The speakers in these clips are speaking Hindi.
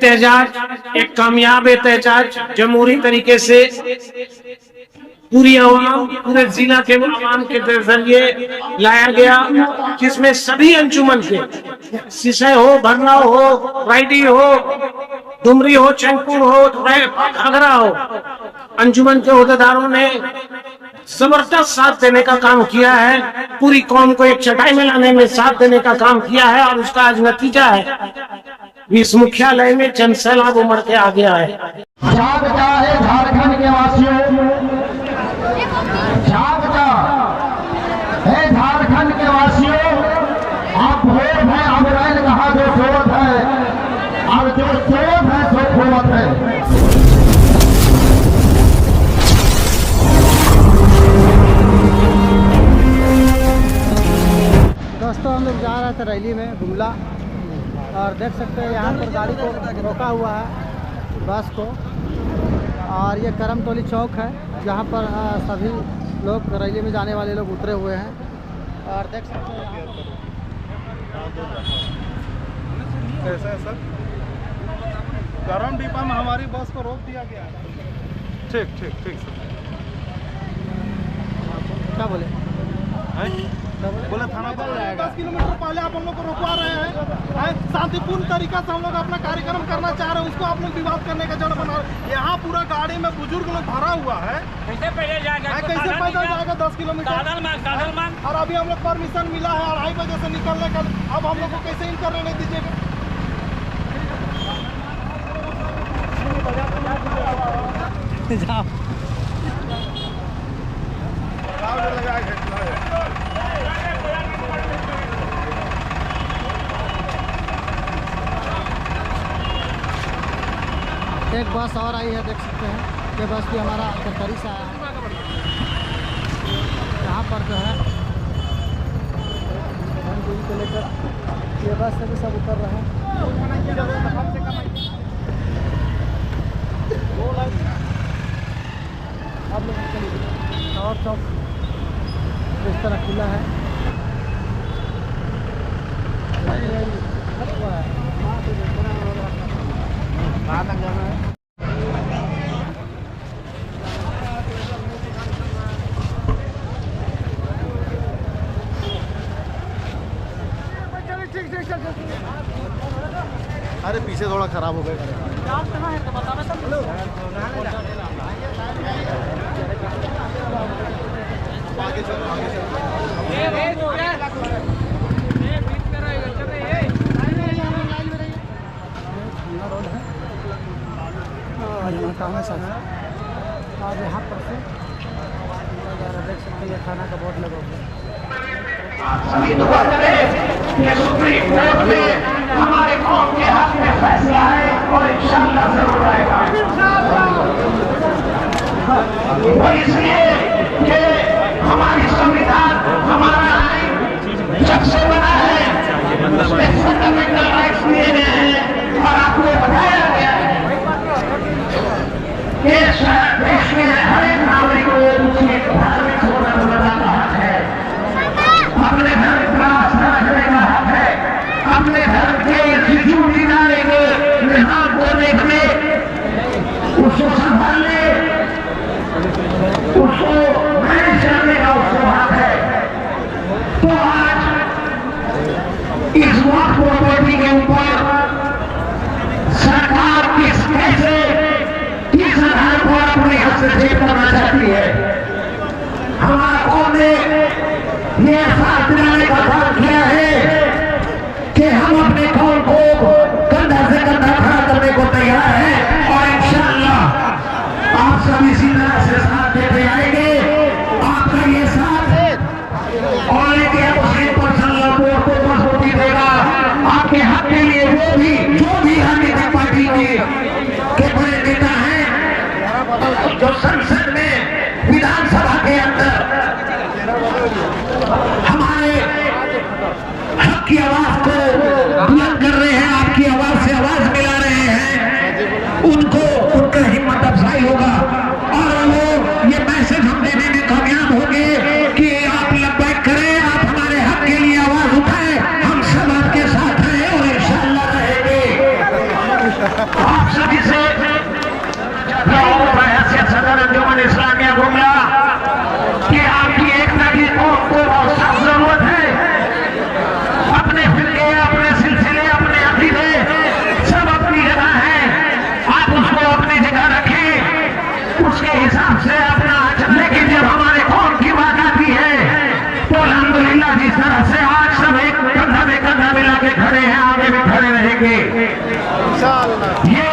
एहतजाज एक कामयाब एहतजाज जमहूरी तरीके से पूरी आवाम, पूरे जिला के आवाम के जरिए लाया गया, जिसमें सभी अंजुमन के सिसय हो, भरना हो, राइडी हो, डुमरी हो, चैनपुर हो, घाघरा हो, अंजुमन के ओहदेदारों ने जबरदस्त साथ देने का काम किया है। पूरी कौम को एक चटाई में लाने में साथ देने का काम किया है और उसका आज नतीजा है इस मुख्यालय में जनसैलाब उमड़ के आ गया है। जागता है झारखंड के वासियों, जागता है झारखंड के वासियों, अब वोट है, अब रैन कहा जो सोवत है, अब जो सोवत है सो खोवत है। दोस्तों, हम लोग जा रहे थे रैली में गुमला और देख सकते हैं यहाँ पर गाड़ी को रोका हुआ है, बस को, और ये करमतोली चौक है जहाँ पर सभी लोग रैली में जाने वाले लोग उतरे हुए हैं और देख सकते हैं कैसा है सर, करम डिपा में हमारी बस को रोक दिया गया है। ठीक ठीक ठीक सर। क्या बोले बोले थाना पर 10 किलोमीटर पहले आप हम लोग को रोकवा रहे हैं। शांतिपूर्ण तरीका से हम लोग अपना कार्यक्रम करना चाह रहे हैं, उसको आप लोग विवाद करने का जड़ बना रहे हैं। यहाँ पूरा गाड़ी में बुजुर्ग लोग भरा हुआ है, कैसे पैदल जाएगा 10 किलोमीटर। और अभी हम लोग परमिशन मिला है 2:30 बजे से निकलने का, अब हम लोग को कैसे इन करने नहीं दीजिएगा। एक बस और आई है, देख सकते हैं ये बस भी हमारा सरकारी से आया है। यहाँ पर जो है दूरी को लेकर ये बस से भी सब उतर रहे हैं। आप लोग चलिए, और चौक इस तरह खुला है। अरे पीछे थोड़ा खराब हो गया। आगे चलो, आगे चलो। और यहाँ पर से देख सकते हैं खाना का बोर्ड लगा हुआ है। सभी दुआ करें कि सुप्रीम कोर्ट में हमारे कौम के हक में फैसला है और इंशाअल्लाह जरूर आएगा। वो इसलिए कि हमारी संविधान, हमारा आइन जब से बना है उसमें फंडामेंटल राइट्स दिए गए हैं और आपको बताया गया है कि देश में हर एक नागरिक को उसके धार्मिक स्वतंत्रता का हक है, अपने धर्म का आस्था रखने का हक है, अपने धर्म के शिशु दिलाने को निहार को देखने, उसको संभालने, उसको मैनेज करने का उसको हक है। तो आज इस वक्त प्रॉपर्टी के ऊपर सरकार कैसे किस आधार पर अपने हस्तक्षेप करना चाहती है। हमारा कौम ने ये एहसास दिलाने का काम किया है कि हम अपने कौम को कंधा से कंधा खड़ा करने को तैयार है और इंशाअल्लाह आप सब इसी तरह से साथ देते आएंगे। आपका ये साथ और मुस्लिम पर्सनल बोर्ड को मजबूती देगा। आपके हक के लिए वो भी जो भी राजनीतिक पार्टी के बड़े नेता हैं जो संसद में, विधानसभा के अंदर हमारे हक की आवाज को बुलंद कर रहे हैं, आपकी आवाज से आवाज मिला रहे हैं, उनको उनका हिम्मत अफजाई होगा और वो ये मैसेज हम देने में कामयाब होंगे कि आप लब्बैक करें, आप हमारे हक के लिए आवाज उठाएं, हम सब आपके साथ हैं और इंशाअल्लाह रहेंगे। आप सभी से सदर अंजुमन इस्लामिया गुमला कि आपकी एकता की को बहुत सख्त जरूरत है। अपने फिरके, अपने सिलसिले, अपने अकीदे सब अपनी जगह है, आप उसको अपनी जगह रखें, उसके हिसाब से अपना। लेकिन जब हमारे कौम की बात आती है तो अल्हम्दुलिल्लाह जिस तरह से आज सब एक कंधा में कंधा मिला के खड़े हैं, आगे भी खड़े रहेंगे। ये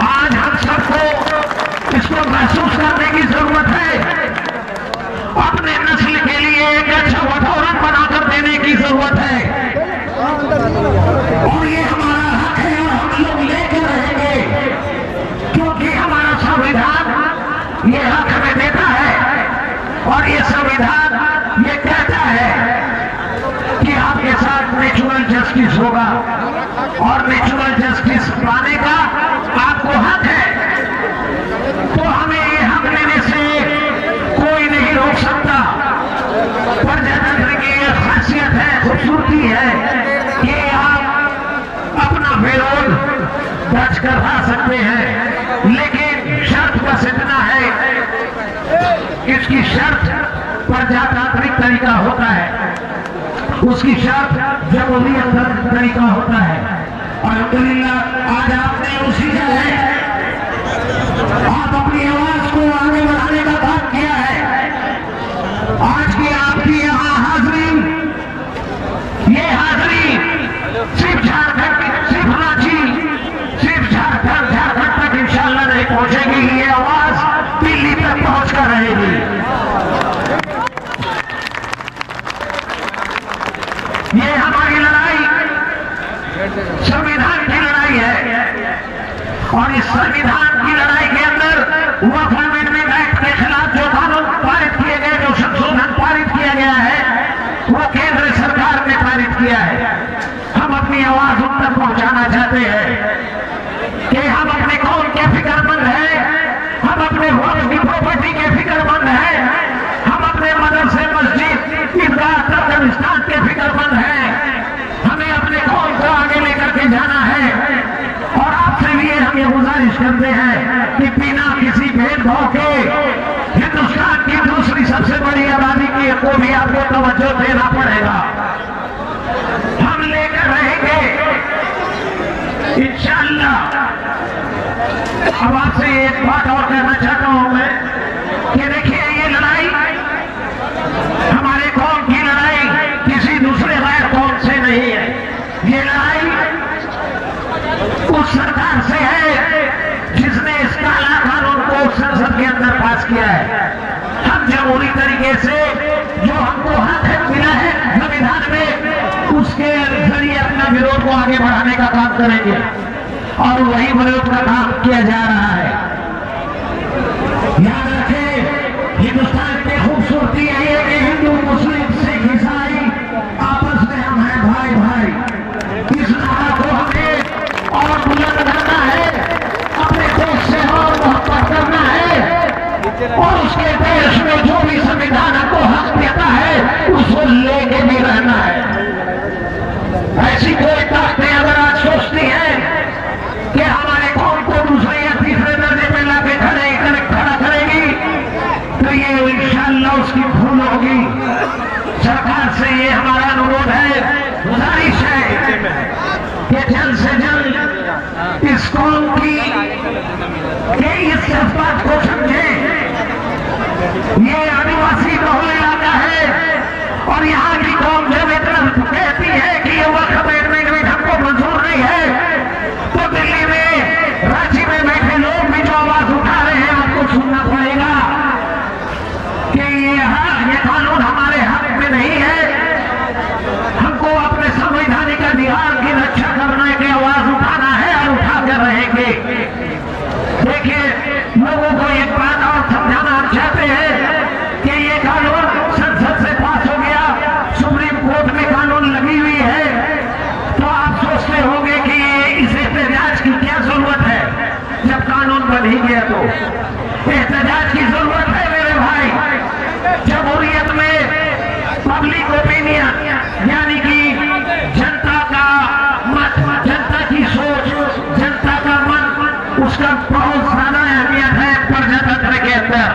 आज हम सबको इसको महसूस करने की जरूरत है। अपने नस्ल के लिए एक अच्छा वातावरण बनाकर देने की जरूरत है और ये हमारा हक है और हम लोग लेकर रहेंगे, क्योंकि हमारा संविधान ये हक हमें देता है और ये संविधान ये कहता है कि आपके साथ नेचुरल जस्टिस होगा और नेचुरल जस्टिस पाने का आपको हक है। तो हमें ये हक लेने से कोई नहीं रोक सकता। प्रजातंत्र की ये खासियत है, खूबसूरती है कि आप अपना विरोध दर्ज करवा सकते हैं, लेकिन शर्त बस इतना है, इसकी शर्त प्रजातांत्रिक तरीका होता है, उसकी शर्त जमहूरियत तरीका होता है। और अल्हम्दुलिल्लाह आज आपने उसी जगह आप अपनी आवाज को आगे बढ़ाने का काम किया है। आज की आपकी यहाँ हाजिरी, ये हाजिरी सिर्फ झारखंड, सिर्फ रांची, सिर्फ झारखंड तक इंशाअल्लाह नहीं पहुंचेगी, ये आवाज दिल्ली तक पहुंच कर रहेगी। ये हमारी लड़ाई संविधान की लड़ाई है और इस संविधान की लड़ाई के अंदर वक्फ अमेंडमेंट एक्ट के खिलाफ जो कानून पारित किए गए, जो संशोधन पारित किया गया है, वो केंद्र सरकार ने पारित किया है। हम अपनी आवाज उन तक पहुंचाना चाहते हैं कि हम अपने कौम के फिक्रमंद हैं, हम अपने वक्फ की प्रॉपर्टी के फिक्रमंद हैं, हम अपने मदरसे, मस्जिद, ईदगाह, कब्रिस्तान के फिक्रमंद हैं। हमें अपने कौम को आगे लेकर के जाना है और आपसे भी हम ये गुजारिश करते हैं कि बिना किसी भेदभाव के हिंदुस्तान की दूसरी सबसे बड़ी आबादी को भी आपको तवज्जो देना पड़ेगा। हम लेकर रहेंगे इंशाअल्लाह। अब आपसे एक बात और कहना चाहता हूं मैं कि देखिए, ये लड़ाई हमारे कौम की लड़ाई किसी दूसरे गैर कौम से नहीं है। ये लड़ाई उस सरकार से है जिसने इस काला कानून को संसद के अंदर पास किया है। हम जमहूरी तरीके से जो हमको हक मिला है संविधान में, उसके जरिए अपना विरोध को आगे बढ़ाने का काम करेंगे और वही विरोध का काम किया जा रहा है। याद रखें, हिंदुस्तान की खूबसूरती है कि हिंदू, मुस्लिम, सिख, ईसाई आपस में हम हैं भाई भाई। इस नारा को हमें और बुलंद करना है, अपने देश से और मोहब्बत करना है और उसके देश में जो भी संविधान को हक देता है उसको लेके भी रहना है। ऐसी कोई ताकतें अगर आज सोचती हैं कि हमारे कौम को दूसरे या तीसरे दर्जे में लाके खड़ा करेगी, तो ये का बहुत ज्यादा अहमियत है प्रजातंत्र के अंदर।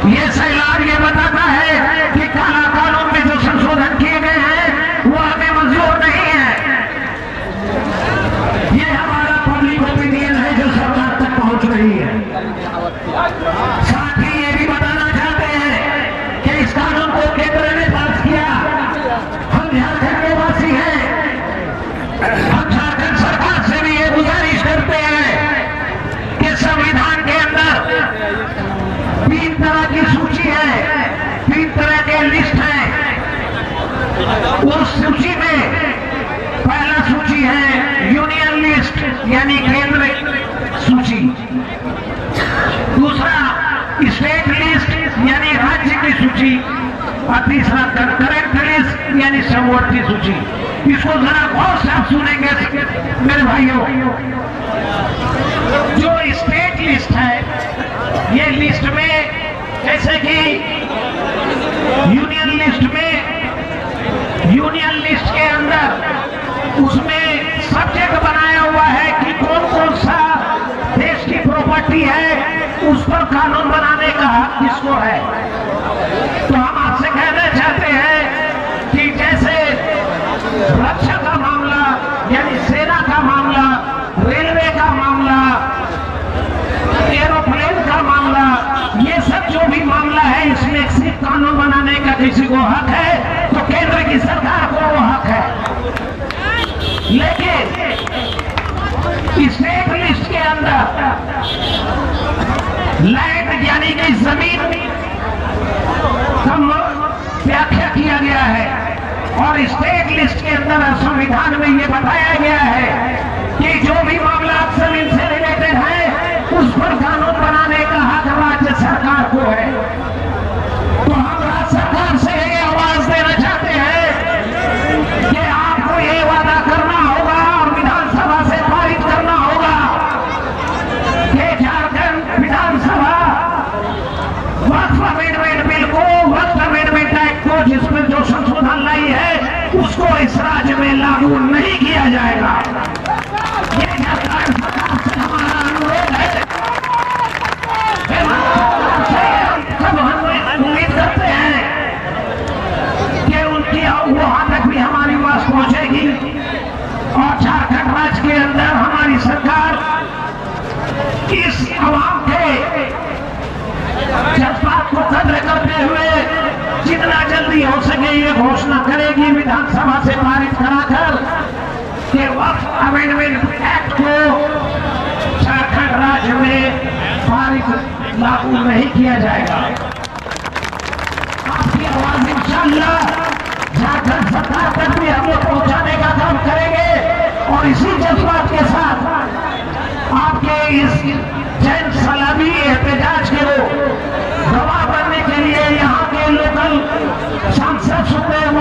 ये सैलाब ये बताता है कि काला कानून में जो संशोधन किए गए हैं वो हमें मंजूर नहीं है। ये हमारा पब्लिक ओपिनियन है जो सरकार तक पहुंच रही है। साथ ही ये भी बताना चाहते हैं कि इस कानून को केंद्र ने पास किया। हम झारखंड के वासी हैं, हम झारखंड सरकार से भी ये गुजारिश करते हैं कि संविधान के अंदर 3 तरह की सूची है, 3 तरह के लिस्ट है। उस सूची में पहला सूची है यूनियन लिस्ट यानी केंद्र सूची, दूसरा स्टेट लिस्ट यानी राज्य की सूची, और तीसरा करंट लिस्ट यानी समवर्ती सूची। इसको जरा गौर से आप सुनेंगे मेरे भाइयों। जो स्टेट लिस्ट है ये लिस्ट में जैसे कि यूनियन लिस्ट के अंदर उसमें सब्जेक्ट बनाया हुआ है कि कौन कौन सा देश की प्रॉपर्टी है, उस पर कानून बनाने का हक किसको है। तो हम आपसे कहना चाहते हैं कि जैसे रक्षा का मामला यानी सेना का मामला, रेलवे का मामला, एरोप्लेन का मामला, ये सब जो भी मामला है इसमें सिर्फ कानून बनाने का किसी को हक है तो केंद्र की सरकार को वो हक है। लेकिन स्टेट लिस्ट के अंदर लैंड यानी कि जमीन का व्याख्या किया गया है और स्टेट लिस्ट के अंदर संविधान में ये बताया गया है कि जो भी मामला जमीन से रिलेटेड है उस पर कानून बनाने का हक राज्य सरकार को है। तो हम राज्य सरकार से ये आवाज देना चाहते हैं कि आपको ये वादा करना होगा और विधानसभा से पारित करना होगा कि झारखंड विधानसभा वक्फ अमेंडमेंट बिल को, वक्फ अमेंडमेंट एक्ट को जिसमें जो संशोधन लाई है उसको इस राज्य में लागू नहीं किया जाएगा। ये झारखंड सरकार से हमारा अनुरोध है। सब हम उम्मीद करते हैं कि उनकी वहां तक भी हमारी बात पहुंचेगी और झारखंड राज्य के अंदर हमारी सरकार इस आवाम के जज्बात को कद्र करते हुए जितना जल्दी हो सके ये घोषणा करेगी विधानसभा से पारित कराकर कि वक्फ अमेंडमेंट एक्ट को झारखंड राज्य में पारित लागू नहीं किया जाएगा। आपकी आवाज इंशाअल्लाह झारखंड सरकार तक भी हम लोग पहुंचाने का काम करेंगे और इसी जज्बात के साथ आपके इस जैन सलामी एहतजाज के गवाह बनने के लिए यहाँ के लोकल सांसद सुखदेव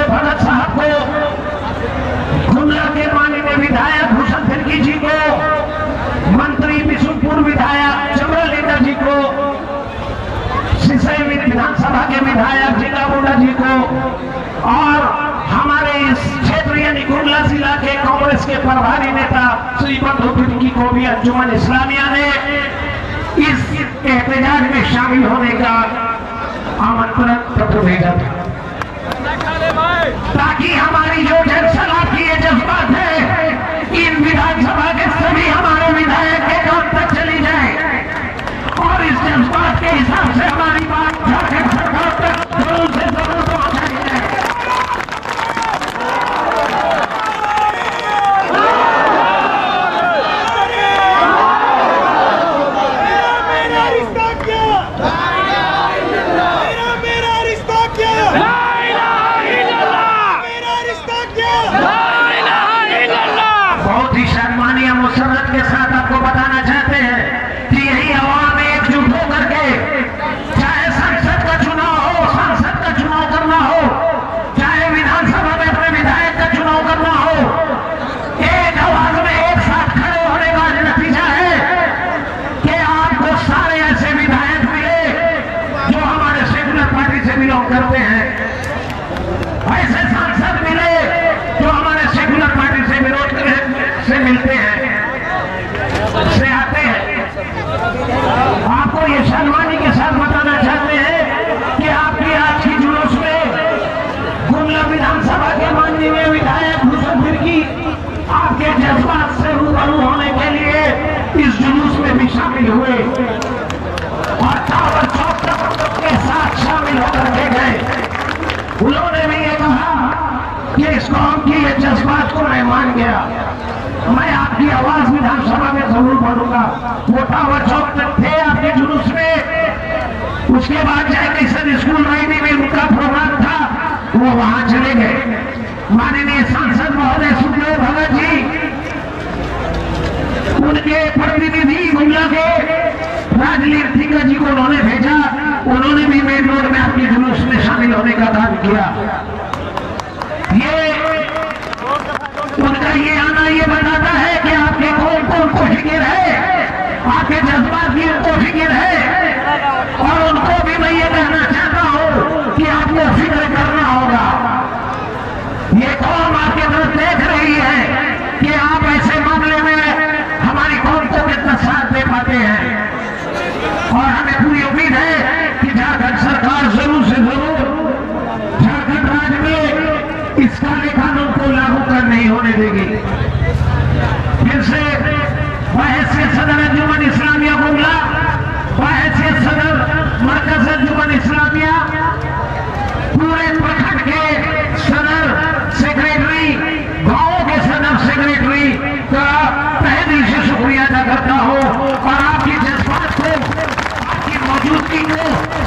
भगत साहब को, गुमला के माननीय विधायक भूषण तिर्की जी को, मंत्री बिशुनपुर विधायक चमरलेंद्र जी को, सिसई विधानसभा के विधायक जिला बोडा जी को और हमारे इस क्षेत्र यानी गुमला जिला के कांग्रेस के प्रभारी नेता श्री बंधु तिर्की को भी अंजुमन इस्लामिया ने इस एहतजाज में शामिल होने का आमंत्रण पत्र भेजा था ताकि हमारी जो जनसभा की ये जज्बात है इन विधानसभा के सभी हमारे विधायक के काम तक चली जाए और इस जज्बात के हिसाब से हमारी बात झारखंड सरकार तक जरूर से जरूर पहुंचाई जाए। बहुत ही सम्मानीय मुसर्रत के साथ आपको बताना चाहते हैं कि यही आवाम एकजुट होकर के चाहे संसद का चुनाव हो, सांसद का चुनाव करना हो, चाहे विधानसभा में अपने विधायक का चुनाव करना हो, एक आवाज में एक साथ खड़े होने का नतीजा है कि आपको सारे ऐसे विधायक मिले जो हमारे सेकुलर पार्टी से बिलोंग करते हैं, ऐसे सांसद मिले जो हमारे सेकुलर पार्टी से विरोध से मिलते हैं। जज्बात से रूबरू होने के लिए इस जुलूस में भी शामिल हुए और टावर चौक के साथ शामिल होकर के गए। उन्होंने भी ये कहा कि इस कौम की ये जज्बात को मैं मान गया, मैं आपकी आवाज विधानसभा में जरूर बढ़ूंगा। वो टावर चौक तक थे आपके जुलूस में, उसके बाद जय किशन स्कूल रायनी में उनका प्रोग्राम था, वो वहां चले गए। माननीय सांसद महोदय सुखदेव भगत जी, उनके प्रतिनिधि गुमला के राजनीतिज्ञ जी को उन्होंने भेजा, उन्होंने भी मेन रोड में आपके जुलूस में शामिल होने का काम किया। ये उनका ये आना ये बताता है कि आपके कौन कौन को फिक्र है, आपके जज्बात की उनको फिक्र है, और उनको भी मैं ये कहना चाहता हूँ कि आपको फिक्र करना होगा। ये कौम आपके तरफ देख रही है कि आप ऐसे मामले में हमारी कौम को कितना साथ दे पाते हैं, और हमें पूरी उम्मीद है कि झारखंड सरकार जरूर से जरूर झारखंड राज्य में इस काले कानून को लागू कर नहीं होने देगी। फिर से बहैसियत सदर अंजुमन इस्लामिया गुमला, बहैसियत सदर मरकज अंजुमन इस्लामिया, पूरे प्रखंड के सदर सेक्रेटरी, गांव के सदर सेक्रेटरी का तहे दिल से शुक्रिया अदा करता हूं, और आपकी जज्बात को, आपकी मौजूदगी को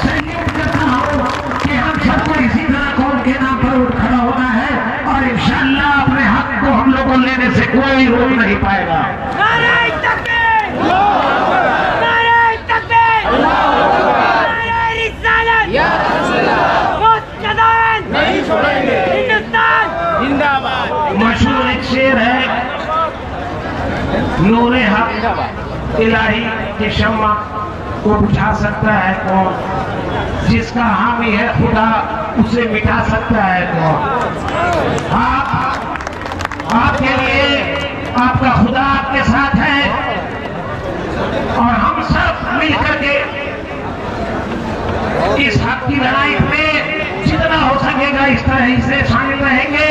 सैल्यूट करता हूं कि हम सबको इसी तरह कौम के नाम पर उठ खड़ा होना है, और इंशाअल्लाह अपने हक को हम लोग को लेने से कोई रोक नहीं पाएगा। नारे तकबीर! नारे तकबीर! नारे रिसालत! मुस्तदान! नहीं छोड़ेंगे! हिंदुस्तान जिंदाबाद! मशहूर एक शेर है, नूरे हक इलाही की शम्मा को बुझा सकता है कौन, जिसका हामी है खुदा उसे मिटा सकता है कौन। आपके लिए आपका खुदा आपके साथ है, और हम सब मिलकर के इस हक की लड़ाई में जितना हो सकेगा इस तरह से शामिल रहेंगे।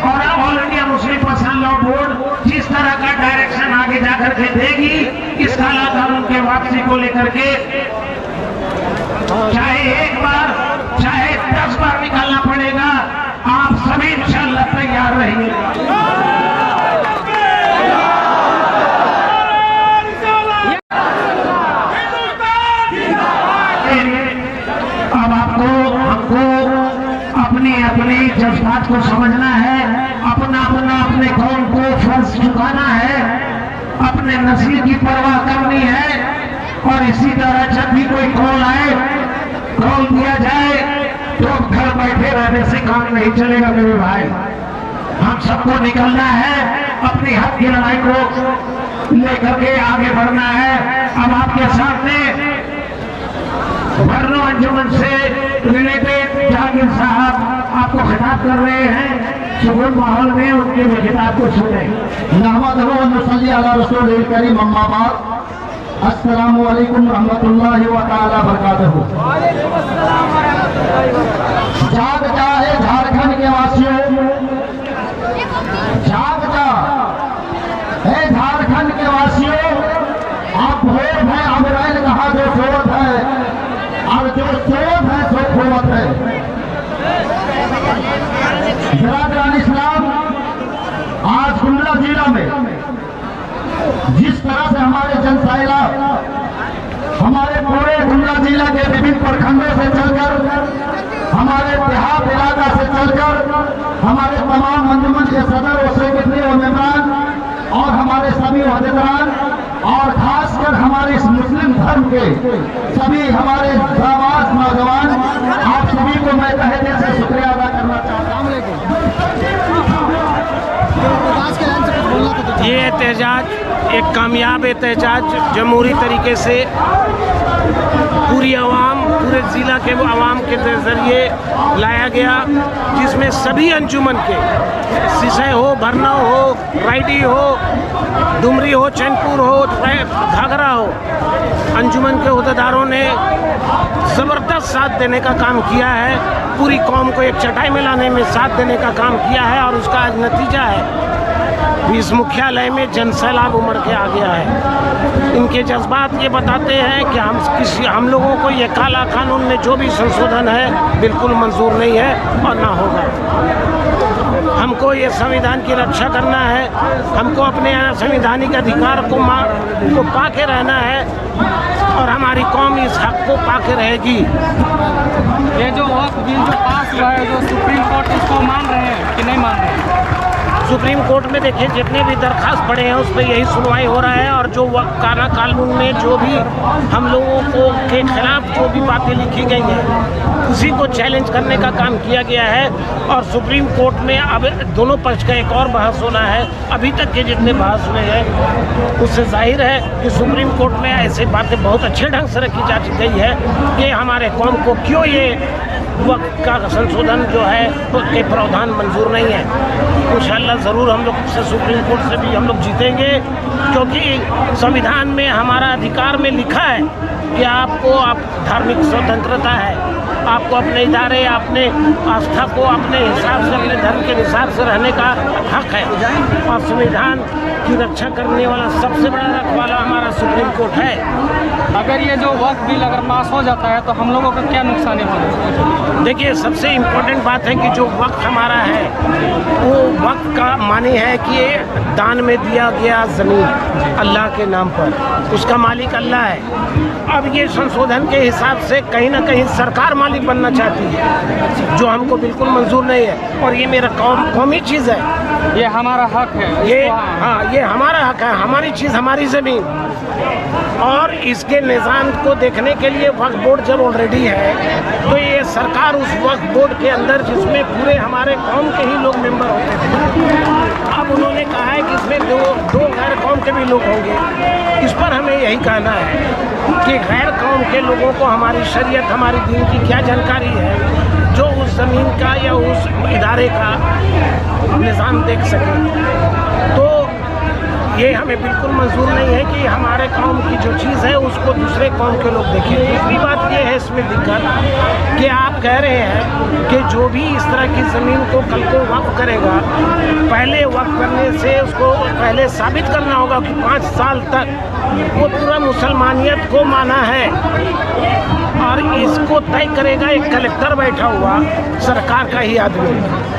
और अब all India Muslim personal law board जिस तरह का डायरेक्शन आगे जाकर के देगी इस काला कानून के वापसी को लेकर के, चाहे एक बार चाहे 10 बार निकालना पड़ेगा, आप सभी इंशाअल्लाह तैयार रहिएगा। अब आपको हमको अपनी अपनी जज्बात को समझना है, अपना अपना अपने कौम को फर्ज चुकाना है, अपने नस्ल की परवाह करनी है, और इसी तरह जब भी कोई कॉल आए, कॉल दिया जाए, तो घर बैठे रहने से काम नहीं चलेगा मेरे भाई। हम सबको निकलना है, अपनी हक की लड़ाई को लेकर के आगे बढ़ना है। अब आपके सामने भरनो अंजुमन से रिलेटेड जहांगीर साहब आपको खिताब कर रहे हैं, सुगम माहौल में उनके भी खिताब को सुने। अस्सलामु अलैकुम रहमतुल्लाहि व तआला बरकातहू। जाग जाए झारखंड के वासियों, जाग जा है झारखंड के वासियों, आप भोर है अब रैल कहा जो सोवत है, और जो सोवत है सो खोवत है। बिरादरान इस्लाम, आज गुमला जिला में जिस तरह से हमारे जनसाइला हमारे पूरे गुमला जिला के विभिन्न प्रखंडों से चलकर, हमारे देहात इलाका से चलकर, हमारे तमाम अंजुमन के सदर और सेक्रेटरी और मेंबरान और हमारे सभी अहदेदार, और खासकर हमारे इस मुस्लिम धर्म के सभी हमारे जाबाज नौजवान, आप सभी को मैं तहे दिल से शुक्रिया अदा करना चाहता हूँ। ये एहतजाज एक कामयाब एहतजाज जमहूरी तरीके से पूरी आवाम, पूरे ज़िला के आवाम के जरिए लाया गया, जिसमें सभी अंजुमन के, सिसई हो, भरना हो, रायडी हो, डुमरी हो, चैनपुर हो, घाघरा हो, अंजुमन के अहदेदारों ने ज़बरदस्त साथ देने का काम किया है। पूरी कौम को एक चटाई में लाने में साथ देने का काम किया है, और उसका आज नतीजा है इस मुख्यालय में जनसैलाब उमड़ के आ गया है। इनके जज्बात ये बताते हैं कि हम लोगों को ये काला कानून में जो भी संशोधन है बिल्कुल मंजूर नहीं है और ना होगा। हमको ये संविधान की रक्षा करना है, हमको अपने संवैधानिक अधिकार को पा के रहना है और हमारी कौम इस हक को पा के रहेगी। ये जो वक्त बिल जो पास हुआ है, जो सुप्रीम कोर्ट उसको मान रहे हैं कि नहीं मान रहे हैं? सुप्रीम कोर्ट में देखिए जितने भी दरखास्त पड़े हैं उस पर यही सुनवाई हो रहा है और जो वक्त काला कानून में जो भी हम लोगों को के खिलाफ जो भी बातें लिखी गई हैं उसी को चैलेंज करने का काम किया गया है। और सुप्रीम कोर्ट में अब दोनों पक्ष का एक और बहस होना है। अभी तक के जितने बहस हुए हैं उससे जाहिर है कि सुप्रीम कोर्ट में ऐसी बातें बहुत अच्छे ढंग से रखी जा गई है कि हमारे कौम को क्यों ये वक्त का संशोधन जो है उसके प्रावधान मंजूर नहीं है। इंशाअल्लाह ज़रूर हम लोग से सुप्रीम कोर्ट से भी हम लोग जीतेंगे, क्योंकि संविधान में हमारा अधिकार में लिखा है कि आपको धार्मिक स्वतंत्रता है, आपको अपने इदारे, अपने आस्था को अपने हिसाब से, अपने धर्म के हिसाब से रहने का हक है और संविधान की रक्षा करने वाला सबसे बड़ा रखवाला हमारा सुप्रीम कोर्ट है। अगर ये जो वक्त बिल अगर पास हो जाता है तो हम लोगों का क्या नुकसान होगा? देखिए सबसे इम्पोर्टेंट बात है कि जो वक्त हमारा है वो वक्त का माने है कि ये दान में दिया गया ज़मीन अल्लाह के नाम पर, उसका मालिक अल्लाह है। अब ये संशोधन के हिसाब से कहीं ना कहीं सरकार मालिक बनना चाहती है, जो हमको बिल्कुल मंजूर नहीं है और ये मेरा कौमी चीज़ है, ये हमारा हक है। ये हाँ ये हमारा हक है, हमारी चीज़, हमारी ज़मीन। और इसके निज़ाम को देखने के लिए वक्फ बोर्ड जब ऑलरेडी है तो ये सरकार उस वक्फ बोर्ड के अंदर जिसमें पूरे हमारे कौम के ही लोग मेंबर होते थे, अब उन्होंने कहा है कि इसमें दो गैर कौम के भी लोग होंगे। इस पर हमें यही कहना है कि गैर कौम के लोगों को हमारी शरीयत, हमारी दीन की क्या जानकारी है जो उस ज़मीन का या उस इदारे का निज़ाम देख सके। तो ये हमें बिल्कुल मंजूर नहीं है कि हमारे कौम की जो चीज़ है उसको दूसरे कौम के लोग देखें। दूसरी बात ये है इसमें दिक्कत कि आप कह रहे हैं कि जो भी इस तरह की ज़मीन को कल को वक्फ करेगा, पहले वक्फ करने से उसको पहले साबित करना होगा कि 5 साल तक वो पूरा मुसलमानियत को माना है और इसको तय करेगा एक कलेक्टर बैठा हुआ सरकार का ही आदमी।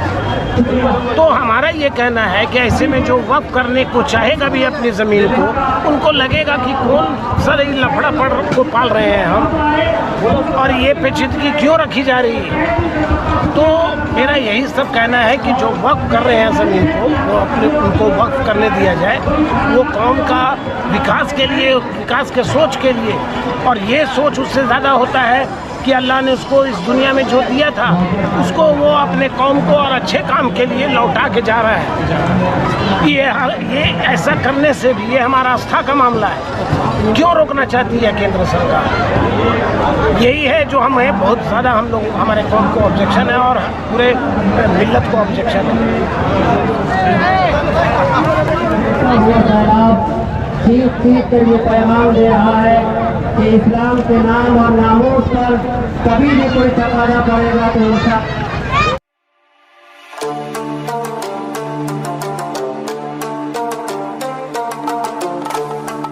तो हमारा ये कहना है कि ऐसे में जो वक्फ करने को चाहेगा भी अपनी ज़मीन को, उनको लगेगा कि कौन सर लफड़ा पड़ को पाल रहे हैं हम और ये पेचीदगी क्यों रखी जा रही है। तो मेरा यही सब कहना है कि जो वक्फ कर रहे हैं ज़मीन को वो उनको वक्फ करने दिया जाए, वो कौम का विकास के लिए, विकास के सोच के लिए। और ये सोच उससे ज़्यादा होता है कि अल्लाह ने उसको इस दुनिया में जो दिया था उसको वो अपने कौम को और अच्छे काम के लिए लौटा के जा रहा है। ये ऐसा करने से भी ये हमारा आस्था का मामला है, क्यों रोकना चाहती है केंद्र सरकार? यही है जो हमें बहुत ज़्यादा हम लोग, हमारे कौम को ऑब्जेक्शन है और पूरे मिल्लत को ऑब्जेक्शन है। चीख कर ये पैगाम दे रहा है कि इस्लाम के नाम और नामों पर कभी भी कोई तकाजा पड़ेगा तो